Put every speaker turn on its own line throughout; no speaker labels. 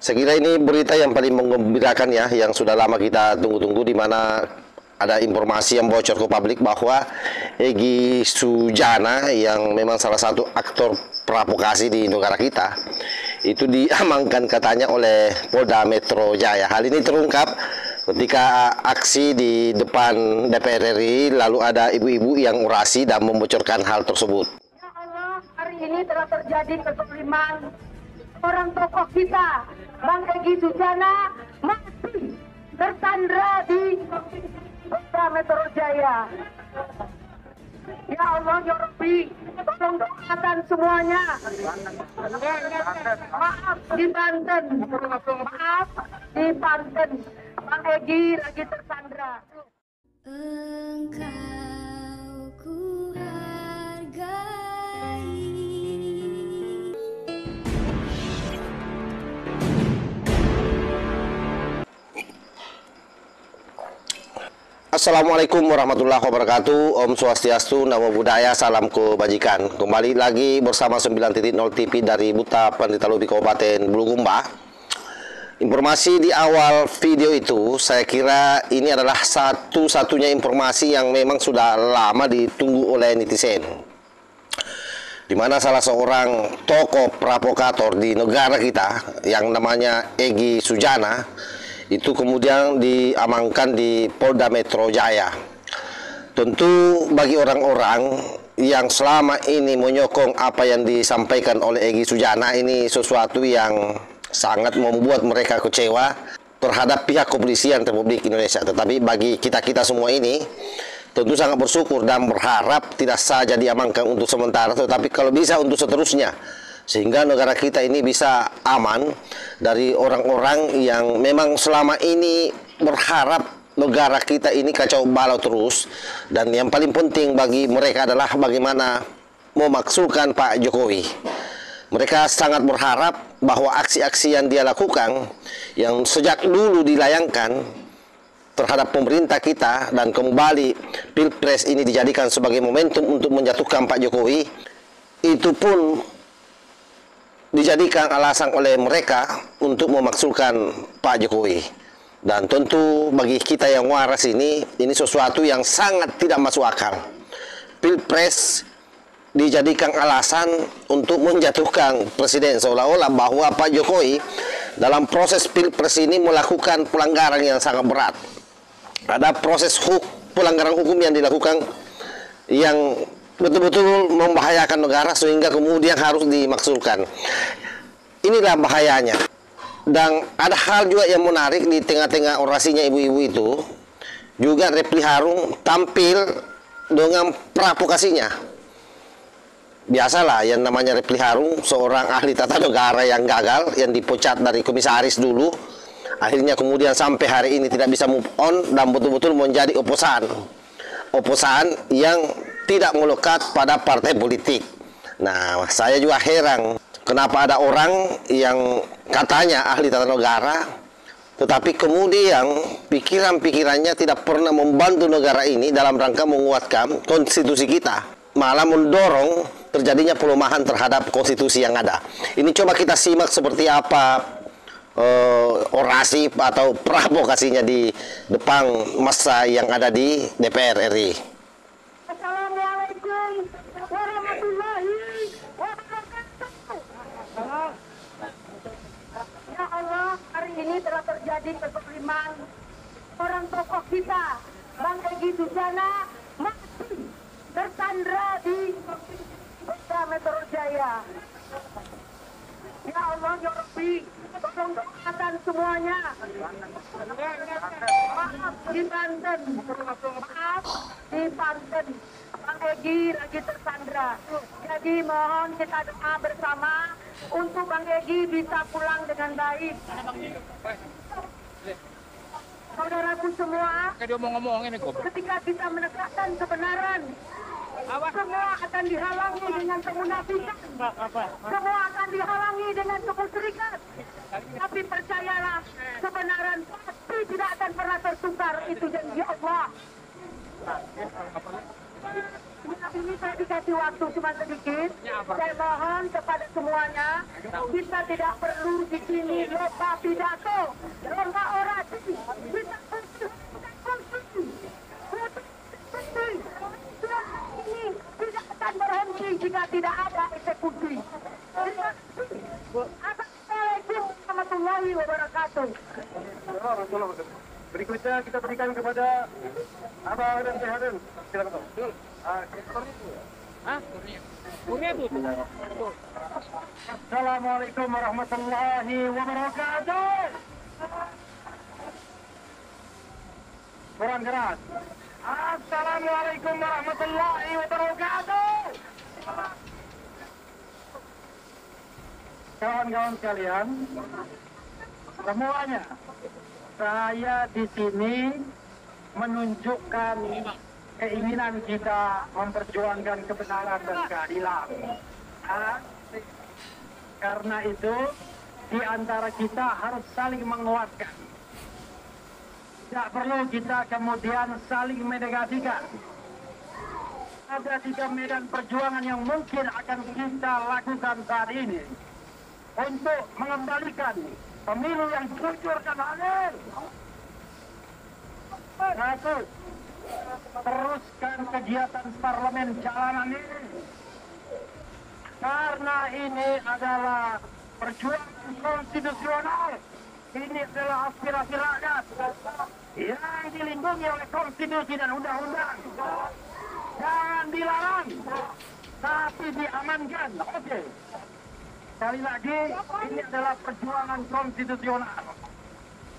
Saya kira ini berita yang paling menggembirakan ya, yang sudah lama kita tunggu-tunggu, di mana ada informasi yang bocor ke publik bahwa Egy Sujana yang memang salah satu aktor provokasi di negara kita itu diamankan katanya oleh Polda Metro Jaya. Hal ini terungkap ketika aksi di depan DPR RI, lalu ada ibu-ibu yang orasi dan membocorkan hal tersebut.
Ya Allah, hari ini telah terjadi kezaliman orang tokoh kita, Bang Egy Sujana, masih tersandra di Polda Metro Jaya. Ya Allah, ya Rabbi, tolong doakan semuanya. Maaf di Banten, Bang Egy lagi tersandra.
Engkau ku hargai.
Assalamualaikum warahmatullahi wabarakatuh. Om Swastiastu, Namo Buddhaya, salam kebajikan. Kembali lagi bersama 9.0 TV dari Buta Pandita Lubi Kabupaten Bulukumba. Informasi di awal video itu, saya kira ini adalah satu-satunya informasi yang memang sudah lama ditunggu oleh netizen, di mana salah seorang tokoh provokator di negara kita yang namanya Egy Sujana itu kemudian diamankan di Polda Metro Jaya. Tentu bagi orang-orang yang selama ini menyokong apa yang disampaikan oleh Egy Sujana, ini sesuatu yang sangat membuat mereka kecewa terhadap pihak kepolisian Republik Indonesia. Tetapi bagi kita-kita semua ini tentu sangat bersyukur dan berharap tidak saja diamankan untuk sementara, tetapi kalau bisa untuk seterusnya, sehingga negara kita ini bisa aman dari orang-orang yang memang selama ini berharap negara kita ini kacau balau terus. Dan yang paling penting bagi mereka adalah bagaimana memaksulkan Pak Jokowi. Mereka sangat berharap bahwa aksi-aksi yang dia lakukan, yang sejak dulu dilayangkan terhadap pemerintah kita, dan kembali Pilpres ini dijadikan sebagai momentum untuk menjatuhkan Pak Jokowi, itu pun dijadikan alasan oleh mereka untuk memaksulkan Pak Jokowi. Dan tentu bagi kita yang waras ini sesuatu yang sangat tidak masuk akal. Pilpres dijadikan alasan untuk menjatuhkan presiden, seolah-olah bahwa Pak Jokowi dalam proses Pilpres ini melakukan pelanggaran yang sangat berat. Ada proses pelanggaran hukum yang dilakukan yang betul-betul membahayakan negara sehingga kemudian harus dimaksulkan. Inilah bahayanya. Dan ada hal juga yang menarik di tengah-tengah orasinya ibu-ibu itu, juga Refly Harun tampil dengan provokasinya. Biasalah yang namanya Refly Harun, seorang ahli tata negara yang gagal, yang dipecat dari komisaris dulu, akhirnya kemudian sampai hari ini tidak bisa move on dan betul-betul menjadi oposan yang tidak melekat pada partai politik. Nah, saya juga heran kenapa ada orang yang katanya ahli tata negara, tetapi kemudian pikiran-pikirannya tidak pernah membantu negara ini dalam rangka menguatkan konstitusi kita, malah mendorong terjadinya pelemahan terhadap konstitusi yang ada. Ini coba kita simak seperti apa orasi atau provokasinya di depan massa yang ada di DPR RI.
Assalamualaikum warahmatullahi wabarakatuh. Ya Allah, hari ini telah terjadi kezaliman orang tokoh kita, Bang Egy Sujana, masih tersandra di Polda Metro Jaya. Ya Allah, ya Rabbi, tolong doakan semuanya. Maaf di Banten, Bang Egy lagi tersandra. Jadi mohon kita doa bersama untuk Bang Egy bisa pulang dengan baik. Saudaraku semua, ketika kita menegakkan kebenaran, semua akan dihalangi dengan kemunafikan, semua akan dihalangi dengan kemusyrikan. Tapi percayalah, kebenaran pasti tidak akan pernah tertukar, itu janji Allah. ini saya dikasih waktu cuma sedikit. Saya mohon kepada semuanya, kita tidak perlu di sini lomba pidato, lomba orasi. Kita kursi. Ini tidak akan berhenti jika tidak ada eksekusi. Assalamualaikum warahmatullahi wabarakatuh.
Berikutnya kita berikan kepada Abang dan Teh Harun. Silakan. Assalamualaikum warahmatullahi wabarakatuh. Kurang keras. Assalamualaikum warahmatullahi wabarakatuh. Kawan-kawan sekalian, semuanya, saya di sini menunjukkan keinginan kita memperjuangkan kebenaran dan keadilan. Karena itu, di antara kita harus saling menguatkan. Tidak perlu kita kemudian saling menegasikan. Ada 3 medan perjuangan yang mungkin akan kita lakukan saat ini untuk mengembalikan pemilu yang jujur dan adil. Satu, teruskan kegiatan parlemen jalanan ini. Karena ini adalah perjuangan konstitusional. Ini adalah aspirasi rakyat yang dilindungi oleh konstitusi dan undang-undang. Jangan dilarang, tapi diamankan. Oke. Sekali lagi, ini adalah perjuangan konstitusional.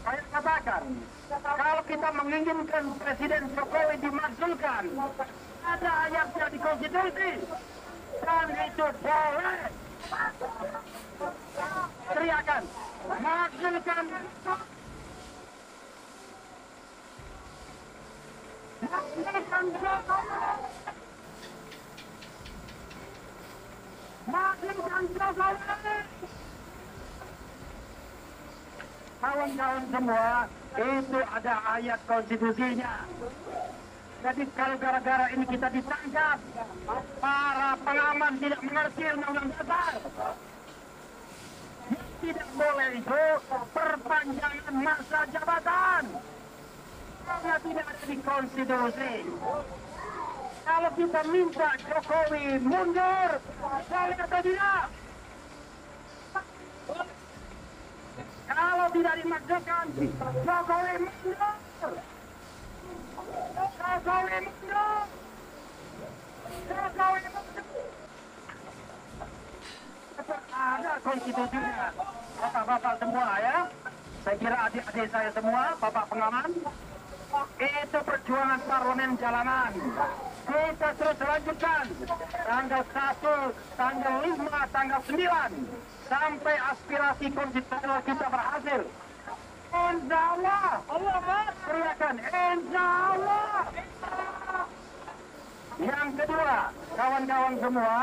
Saya katakan, kalau kita menginginkan Presiden Jokowi dimakzulkan, ada ayatnya di konstitusi, dan itu boleh. Teriakan, makzulkan. Makzulkan Jokowi. Makzulkan Jokowi. Kawan-kawan semua, itu ada ayat konstitusinya. Jadi kalau gara-gara ini kita ditangkap, para pengaman tidak mengerti undang-undang dasar. Tidak boleh itu perpanjangan masa jabatan. Karena tidak ada di konstitusi. Kalau kita minta Jokowi mundur, boleh atau tidak? Kalau tidak dimaksudkan, Jokowi mundur. Jokowi mundur. Jokowi mundur. Ada konstitusinya. Bapak-bapak semua ya. Saya kira adik-adik saya semua, bapak pengaman. Itu perjuangan parlemen jalanan. Kita terus lanjutkan. Tanggal 1, tanggal 5, tanggal 9. Sampai aspirasi konstitusional kita berhasil. Insya Allah. Allah teriakan. Insya Allah. Yang kedua, kawan-kawan semua,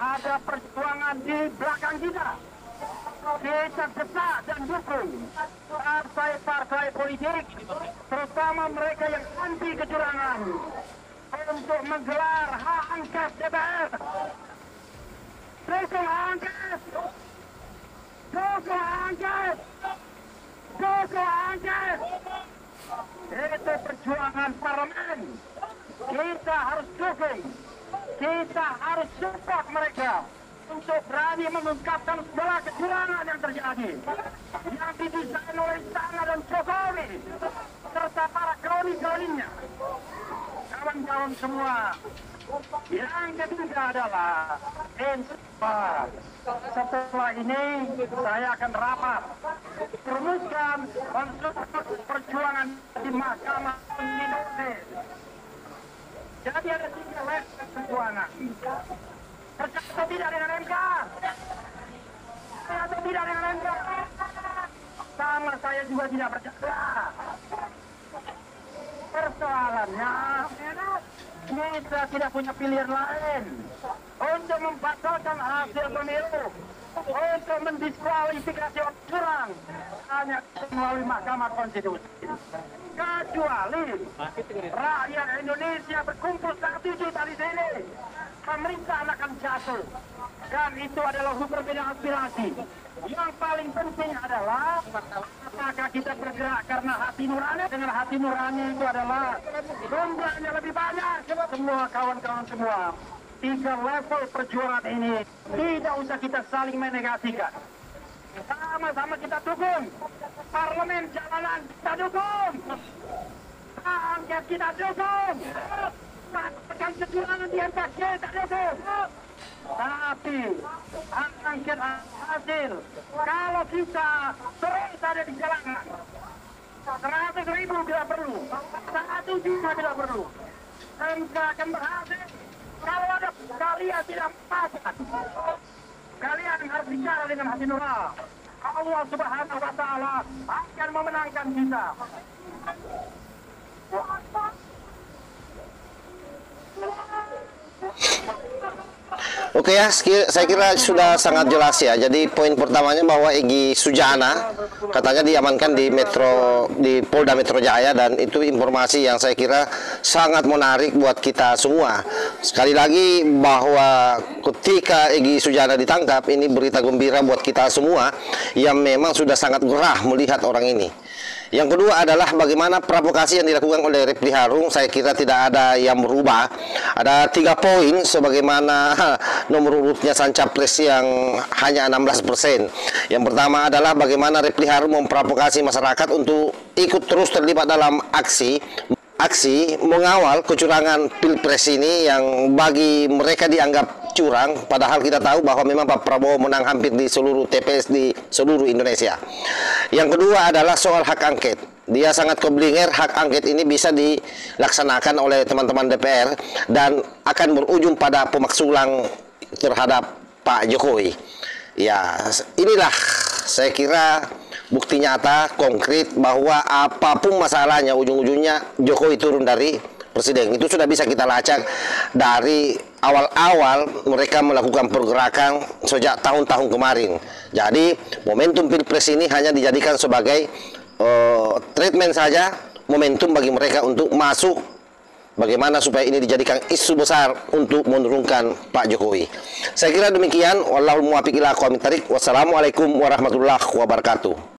ada perjuangan di belakang kita. Kita desak dan dukung partai-partai politik, terutama mereka yang anti kecurangan, untuk menggelar hak angket DPR. Dukung angket! Dukung angket! Dukung angket! Itu perjuangan parlemen. Kita harus dukung. Kita harus support mereka untuk berani mengungkapkan segala kecurangan yang terjadi, yang didesain oleh Istana dan Jokowi serta para kroni-kroninya. Kawan-kawan semua, yang ketiga adalah insaf. Setelah ini saya akan rapat merumuskan untuk perjuangan di Mahkamah Konstitusi. Jadi ada 3 level perjuangan. Percaya atau tidak dengan MK? Percaya atau tidak dengan MK? Sama saya juga tidak percaya. Persoalannya, kita tidak punya pilihan lain untuk membatalkan hasil pemilu, untuk mendiskualifikasi orang curang, hanya melalui Mahkamah Konstitusi. Kecuali rakyat Indonesia berkumpul 1 juta di sini, pemerintahan akan jatuh. Dan itu adalah berbeda aspirasi. Yang paling penting adalah apakah kita bergerak karena hati nurani. Dengan hati nurani itu adalah jumlahnya lebih banyak. Semua kawan-kawan semua, 3 level perjuangan ini tidak usah kita saling menegasikan. Sama-sama kita dukung. Parlemen jalanan kita dukung. Hak angket kita dukung. Bahkan kecurangan di MK kita dukung. Tapi hak angket hasil, kalau kita terus ada di jalanan, 100.000 bila perlu, 1 juta bila perlu, MK akan berhasil. Kalau ada kalian tidak pasang, kalian harus bicara dengan hati nurani. Allah Subhanahu wa Ta'ala akan memenangkan kita.
Oke ya, saya kira sudah sangat jelas ya. Jadi poin pertamanya bahwa Egy Sujana katanya diamankan di Polda Metro Jaya, dan itu informasi yang saya kira sangat menarik buat kita semua. Sekali lagi bahwa ketika Egy Sujana ditangkap, ini berita gembira buat kita semua yang memang sudah sangat gerah melihat orang ini. Yang kedua adalah bagaimana provokasi yang dilakukan oleh Refly Harun. Saya kira tidak ada yang berubah. Ada 3 poin sebagaimana nomor urutnya sang capres yang hanya 16%. Yang pertama adalah bagaimana Refly Harun memprovokasi masyarakat untuk ikut terus terlibat dalam aksi mengawal kecurangan Pilpres ini yang bagi mereka dianggap curang, padahal kita tahu bahwa memang Pak Prabowo menang hampir di seluruh TPS di seluruh Indonesia. Yang kedua adalah soal hak angket. Dia sangat keblinger hak angket ini bisa dilaksanakan oleh teman-teman DPR dan akan berujung pada pemaksulan terhadap Pak Jokowi. Ya, inilah saya kira bukti nyata, konkret bahwa apapun masalahnya, ujung-ujungnya Jokowi turun dari presiden. Itu sudah bisa kita lacak dari awal-awal mereka melakukan pergerakan sejak tahun-tahun kemarin. Jadi momentum Pilpres ini hanya dijadikan sebagai treatment saja, momentum bagi mereka untuk masuk. Bagaimana supaya ini dijadikan isu besar untuk menurunkan Pak Jokowi. Saya kira demikian. Wallahul muwaffiq ila aqwamit thariq. Wassalamualaikum warahmatullahi wabarakatuh.